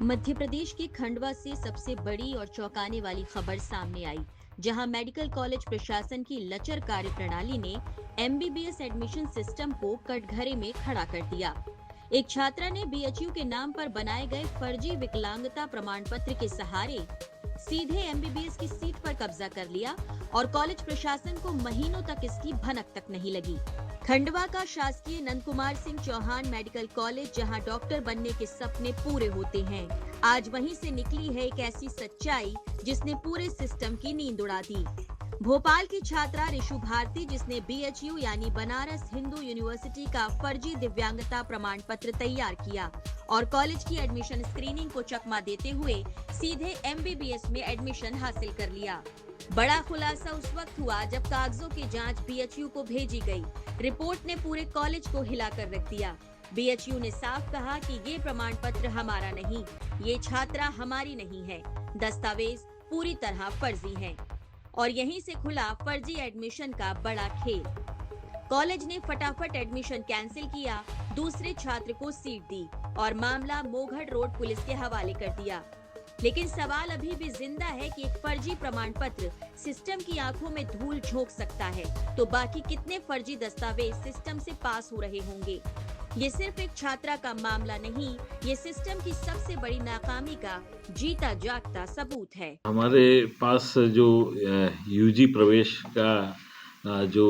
मध्य प्रदेश के खंडवा से सबसे बड़ी और चौंकाने वाली खबर सामने आई, जहां मेडिकल कॉलेज प्रशासन की लचर कार्य प्रणाली ने एमबीबीएस एडमिशन सिस्टम को कटघरे में खड़ा कर दिया। एक छात्रा ने बीएचयू के नाम पर बनाए गए फर्जी विकलांगता प्रमाण पत्र के सहारे सीधे एमबीबीएस की सीट पर कब्जा कर लिया और कॉलेज प्रशासन को महीनों तक इसकी भनक तक नहीं लगी। खंडवा का शासकीय नंद कुमार सिंह चौहान मेडिकल कॉलेज, जहां डॉक्टर बनने के सपने पूरे होते हैं, आज वहीं से निकली है एक ऐसी सच्चाई जिसने पूरे सिस्टम की नींद उड़ा दी। भोपाल की छात्रा रिशु भारती, जिसने बीएचयू यानी बनारस हिंदू यूनिवर्सिटी का फर्जी दिव्यांगता प्रमाण पत्र तैयार किया और कॉलेज की एडमिशन स्क्रीनिंग को चकमा देते हुए सीधे एमबीबीएस में एडमिशन हासिल कर लिया। बड़ा खुलासा उस वक्त हुआ जब कागजों की जांच बीएचयू को भेजी गई। रिपोर्ट ने पूरे कॉलेज को हिलाकर रख दिया। बीएचयू ने साफ कहा कि ये प्रमाण पत्र हमारा नहीं, ये छात्रा हमारी नहीं है, दस्तावेज पूरी तरह फर्जी हैं। और यहीं से खुला फर्जी एडमिशन का बड़ा खेल। कॉलेज ने फटाफट एडमिशन कैंसिल किया, दूसरे छात्र को सीट दी और मामला मोघड़ रोड पुलिस के हवाले कर दिया। लेकिन सवाल अभी भी जिंदा है कि एक फर्जी प्रमाण पत्र सिस्टम की आंखों में धूल झोंक सकता है, तो बाकी कितने फर्जी दस्तावेज सिस्टम से पास हो रहे होंगे। ये सिर्फ एक छात्रा का मामला नहीं, ये सिस्टम की सबसे बड़ी नाकामी का जीता जागता सबूत है। हमारे पास जो यूजी प्रवेश का जो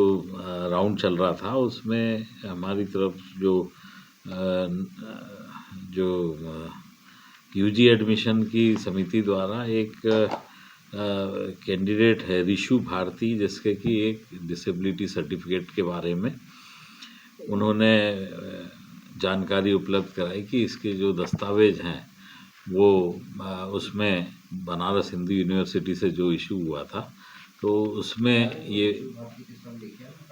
राउंड चल रहा था, उसमें हमारी तरफ जो यूजी एडमिशन की समिति द्वारा एक कैंडिडेट है रिशु भारती, जिसके कि एक डिसेबिलिटी सर्टिफिकेट के बारे में उन्होंने जानकारी उपलब्ध कराई कि इसके जो दस्तावेज हैं वो उसमें बनारस हिंदू यूनिवर्सिटी से जो इशू हुआ था, तो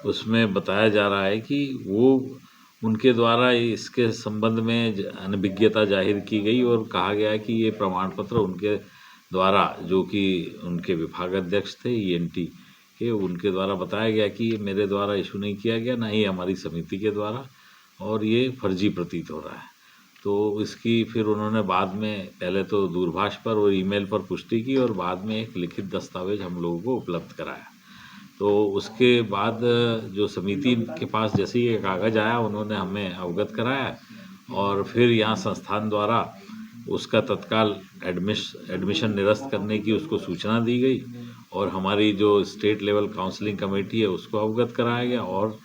उसमें बताया जा रहा है कि वो उनके द्वारा इसके संबंध में अनभिज्ञता जाहिर की गई और कहा गया कि ये प्रमाण पत्र उनके द्वारा, जो कि उनके विभागाध्यक्ष थे ईएनटी के, उनके द्वारा बताया गया कि ये मेरे द्वारा इशू नहीं किया गया, ना ही हमारी समिति के द्वारा, और ये फर्जी प्रतीत हो रहा है। तो इसकी फिर उन्होंने बाद में पहले तो दूरभाष पर और ईमेल पर पुष्टि की और बाद में एक लिखित दस्तावेज हम लोगों को उपलब्ध कराया। तो उसके बाद जो समिति के पास जैसे ही ये कागज़ आया, उन्होंने हमें अवगत कराया और फिर यहाँ संस्थान द्वारा उसका तत्काल एडमिशन निरस्त करने की उसको सूचना दी गई और हमारी जो स्टेट लेवल काउंसलिंग कमेटी है उसको अवगत कराया गया। और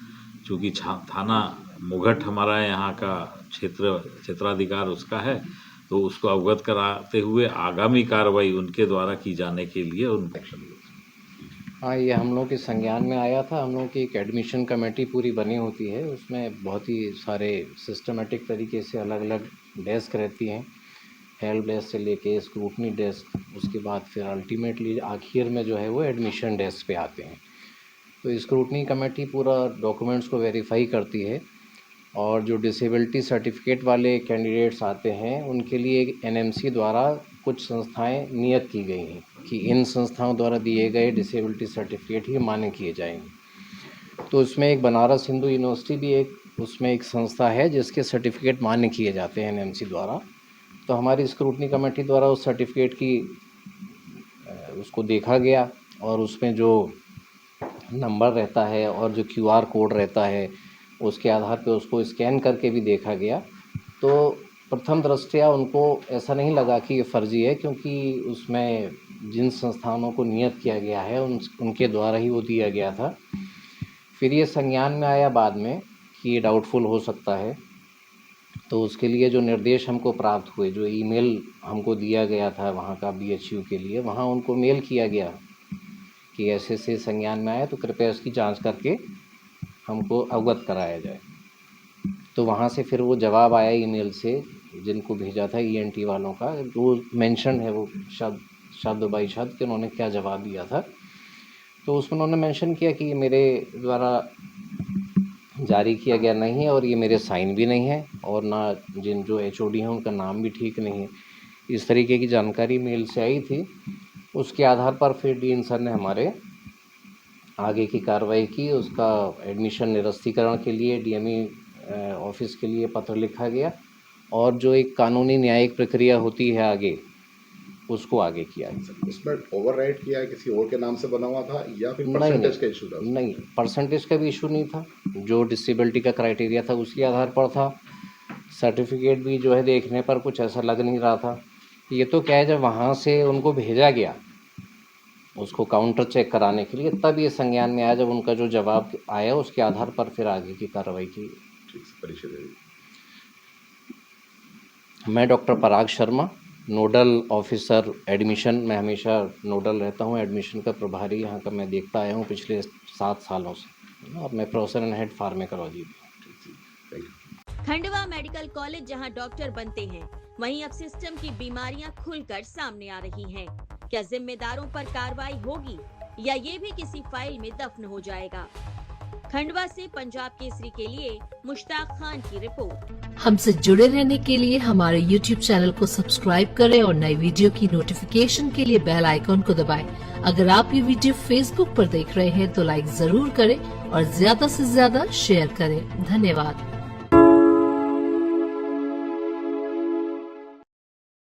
चूँकि थाना मुगट हमारा यहाँ का क्षेत्राधिकार उसका है, तो उसको अवगत कराते हुए आगामी कार्रवाई उनके द्वारा की जाने के लिए उनको। हाँ, ये हम लोग के संज्ञान में आया था। हम लोग की एक एडमिशन कमेटी पूरी बनी होती है, उसमें बहुत ही सारे सिस्टमेटिक तरीके से अलग अलग डेस्क रहती हैं, हेल्प डेस्क से लेके स्क्रूटनी डेस्क, उसके बाद फिर अल्टीमेटली आखिर में जो है वो एडमिशन डेस्क पे आते हैं। तो स्क्रूटनी कमेटी पूरा डॉक्यूमेंट्स को वेरीफाई करती है और जो डिसेबिलिटी सर्टिफिकेट वाले कैंडिडेट्स आते हैं उनके लिए एक एनएमसी द्वारा कुछ संस्थाएं नियत की गई हैं कि इन संस्थाओं द्वारा दिए गए डिसेबिलिटी सर्टिफिकेट ही मान्य किए जाएंगे। तो उसमें एक बनारस हिंदू यूनिवर्सिटी भी उसमें एक संस्था है जिसके सर्टिफिकेट मान्य किए जाते हैं एनएमसी द्वारा। तो हमारी स्क्रूटनी कमेटी द्वारा उस सर्टिफिकेट की उसको देखा गया और उसमें जो नंबर रहता है और जो क्यूआर कोड रहता है उसके आधार पे उसको स्कैन करके भी देखा गया। तो प्रथम दृष्टया उनको ऐसा नहीं लगा कि ये फर्जी है, क्योंकि उसमें जिन संस्थानों को नियत किया गया है उनके द्वारा ही वो दिया गया था। फिर ये संज्ञान में आया बाद में कि ये डाउटफुल हो सकता है, तो उसके लिए जो निर्देश हमको प्राप्त हुए, जो ईमेल हमको दिया गया था वहाँ का बीएचयू के लिए, वहाँ उनको मेल किया गया कि ऐसे से संज्ञान में आया तो कृपया इसकी जांच करके हमको अवगत कराया जाए। तो वहाँ से फिर वो जवाब आया ईमेल से, जिनको भेजा था ईएनटी वालों का, वो मेंशन है वो शब्द बाई शब्द कि उन्होंने क्या जवाब दिया था। तो उसमें उन्होंने मेंशन किया कि ये मेरे द्वारा जारी किया गया नहीं है और ये मेरे साइन भी नहीं है और ना जो एचओडी हैं उनका नाम भी ठीक नहीं है। इस तरीके की जानकारी मेल से आई थी। उसके आधार पर फिर डीन सर ने हमारे आगे की कार्रवाई की। उसका एडमिशन निरस्तीकरण के लिए डीएमई ऑफिस के लिए पत्र लिखा गया और जो एक कानूनी न्यायिक प्रक्रिया होती है आगे, उसको आगे किया गया। उसमें ओवरराइड किया किसी और के नाम से बना हुआ था या फिर नहीं परसेंटेज का इशू था? नहीं, परसेंटेज का भी इशू नहीं था, जो डिसेबिलिटी का क्राइटेरिया था उसके आधार पर था। सर्टिफिकेट भी जो है देखने पर कुछ ऐसा लग नहीं रहा था। ये तो क्या है, जब वहाँ से उनको भेजा गया उसको काउंटर चेक कराने के लिए, तब ये संज्ञान में आया, जब उनका जो जवाब आया उसके आधार पर फिर आगे की कार्रवाई की। ठीक से परीक्षा दे दी। मैं डॉक्टर पराग शर्मा, नोडल ऑफिसर एडमिशन, मैं हमेशा नोडल रहता हूँ, एडमिशन का प्रभारी यहाँ का मैं देखता आया हूँ पिछले 7 सालों से। अब मैं प्रोफेसर एंड हेड फार्मेकोलॉजी भी हूँ। Thank you. Khandwa medical college जहां डॉक्टर बनते हैं, वहीं अब सिस्टम की बीमारियां खुलकर सामने आ रही हैं। क्या जिम्मेदारों पर कार्रवाई होगी या ये भी किसी फाइल में दफन हो जाएगा? खंडवा से पंजाब केसरी के लिए मुश्ताक खान की रिपोर्ट। हमसे जुड़े रहने के लिए हमारे YouTube चैनल को सब्सक्राइब करें और नई वीडियो की नोटिफिकेशन के लिए बेल आइकॉन को दबाएं। अगर आप ये वीडियो Facebook पर देख रहे हैं तो लाइक जरूर करें और ज्यादा से ज्यादा शेयर करें। धन्यवाद।